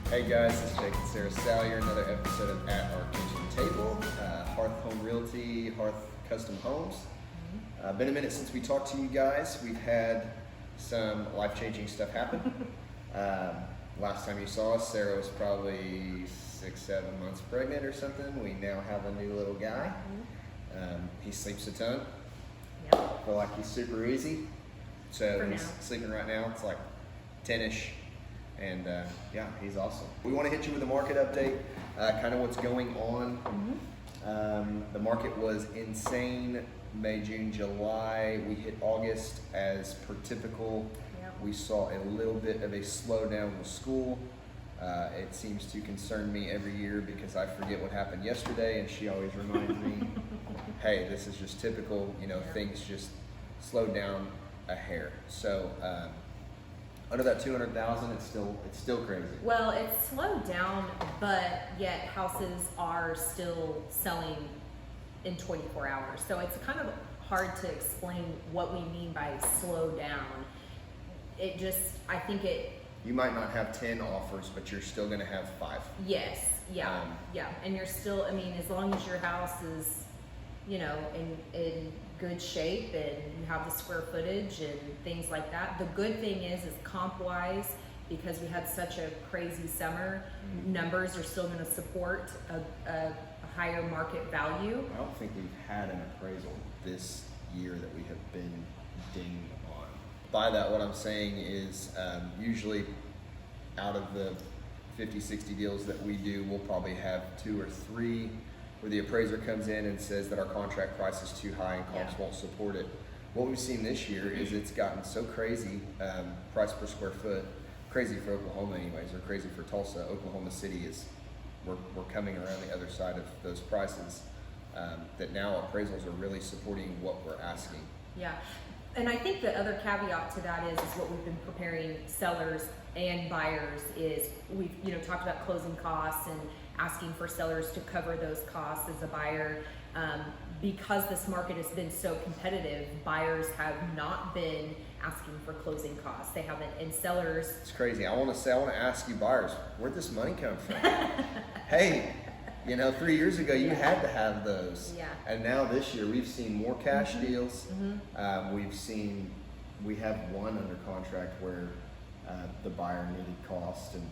Hey guys, it's Jake and Sarah Salyer, another episode of At Our Kitchen Table, Hearth Home Realty, Hearth Custom Homes. Been a minute since we talked to you guys. We've had some life-changing stuff happen. Last time you saw us, Sarah was probably 6-7 months pregnant or something. We now have a new little guy. He sleeps a ton. Yep. Feel like he's super easy. So For he's now. sleeping right now. It's like 10-ish. And yeah, he's awesome. We want to hit you with a market update, kind of what's going on. The market was insane May, June, July. We hit August as per typical. Yep. We saw a little bit of a slowdown with school. It seems to concern me every year because I forget what happened yesterday, and she always reminds me, hey, this is just typical, things just slowed down a hair. So under that 200,000, it's still crazy. Well, it's slowed down, but yet houses are still selling in 24 hours. So it's kind of hard to explain what we mean by slow down. You might not have 10 offers, but you're still gonna have 5. Yes, yeah. And you're still, as long as your house is, in good shape and you have the square footage and things like that. The good thing is comp-wise, because we had such a crazy summer, numbers are still gonna support a higher market value. I don't think we've had an appraisal this year that we have been dinged on. By that, what I'm saying is usually out of the 50, 60 deals that we do, we'll probably have 2 or 3 where the appraiser comes in and says that our contract price is too high and comps won't support it. What we've seen this year is it's gotten so crazy, price per square foot, crazy for Oklahoma anyways, or crazy for Tulsa. Oklahoma City we're coming around the other side of those prices, that now appraisals are really supporting what we're asking. Yeah, and I think the other caveat to that is what we've been preparing sellers and buyers is we've talked about closing costs and asking for sellers to cover those costs as a buyer. Because this market has been so competitive, buyers have not been asking for closing costs. They haven't, and sellers. It's crazy. I want to ask you buyers, where'd this money come from? Hey, 3 years ago you had to have those. Yeah. And now this year we've seen more cash deals. We have one under contract where the buyer needed cost, and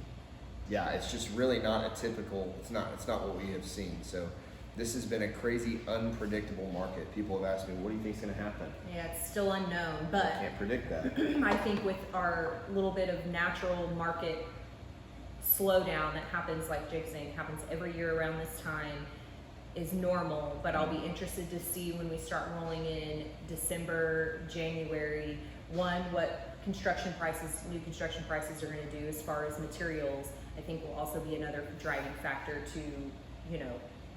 yeah, it's just really not a typical, it's not what we have seen. So this has been a crazy, unpredictable market. People have asked me, what do you think is going to happen? Yeah, it's still unknown, but I can't predict that. I think with our little bit of natural market slowdown that happens, like Jake's saying, happens every year around this time, is normal. But I'll be interested to see when we start rolling in December, January, what new construction prices are going to do as far as materials. I think will also be another driving factor to,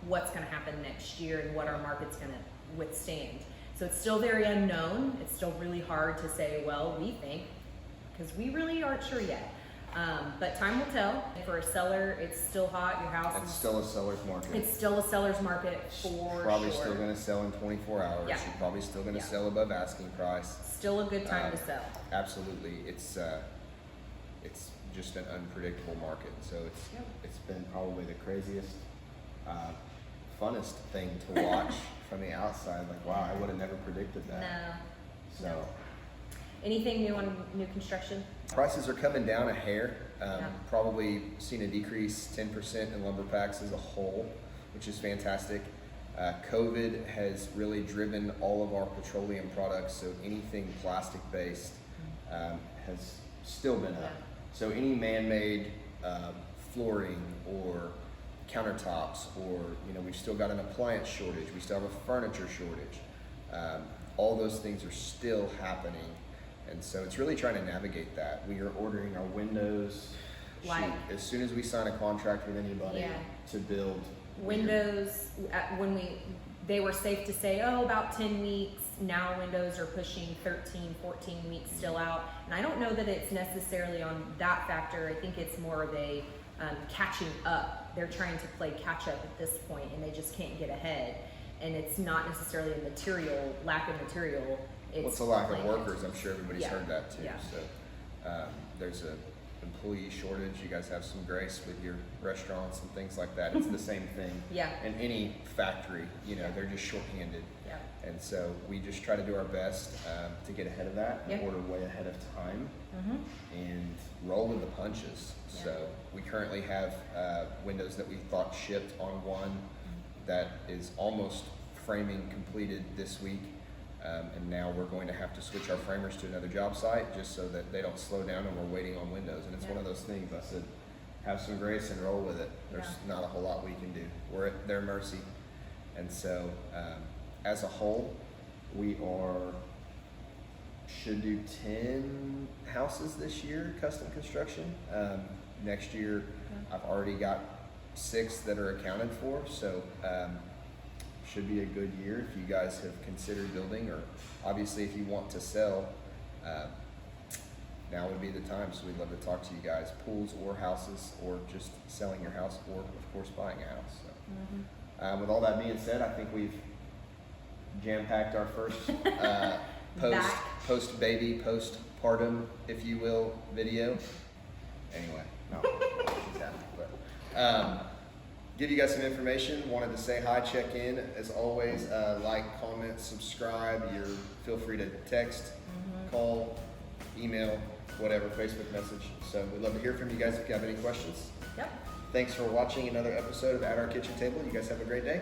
what's going to happen next year and what our market's going to withstand. So it's still very unknown. It's still really hard to say, well, we think, because we really aren't sure yet. But time will tell. For a seller, it's still hot. Your house It's still a seller's market. It's still a seller's market for probably sure. Still going to sell in 24 hours. Yeah. You're probably still going to sell above asking price. Still a good time to sell. Absolutely. It's just an unpredictable market. So it's been probably the craziest, funnest thing to watch from the outside. Like, wow, I would have never predicted that. No. So. No. Anything new on new construction? Prices are coming down a hair. Probably seen a decrease 10% in lumber packs as a whole, which is fantastic. COVID has really driven all of our petroleum products, so anything plastic based has still been up. So any man-made flooring or countertops, or we've still got an appliance shortage, we still have a furniture shortage. All those things are still happening, and so it's really trying to navigate that. We are ordering our windows as soon as we sign a contract with anybody to build windows. They were safe to say, about 10 weeks. Now windows are pushing 13, 14 weeks still out. And I don't know that it's necessarily on that factor. I think it's more of a catching up. They're trying to play catch up at this point, and they just can't get ahead. And it's not necessarily a lack of material. It's a lack of workers. I'm sure everybody's heard that too. Yeah. So there's employee shortage. You guys have some grace with your restaurants and things like that. It's the same thing. Yeah. In any factory, you know, they're just shorthanded. Yeah. And so we just try to do our best to get ahead of that, Yeah. order way ahead of time, Mm-hmm. and roll with the punches. Yeah. So we currently have windows that we thought shipped on one that is almost framing completed this week. And now we're going to have to switch our framers to another job site just so that they don't slow down and we're waiting on windows. And it's Yeah. one of those things, I said, have some grace and roll with it. There's Yeah. not a whole lot we can do. We're at their mercy. And so as a whole, we should do 10 houses this year, custom construction. Next year, Yeah. I've already got 6 that are accounted for. So should be a good year if you guys have considered building, or obviously if you want to sell, now would be the time. So we'd love to talk to you guys, pools or houses, or just selling your house, or of course buying a house. So, Mm-hmm. with all that being said, I think we've jam-packed our first post baby, postpartum, if you will, video. Anyway, no, she's happy, but give you guys some information. Wanted to say hi, check in. As always, like, comment, subscribe. Feel free to text, call, email, whatever, Facebook message. So we'd love to hear from you guys if you have any questions. Yep. Thanks for watching another episode of At Our Kitchen Table. You guys have a great day.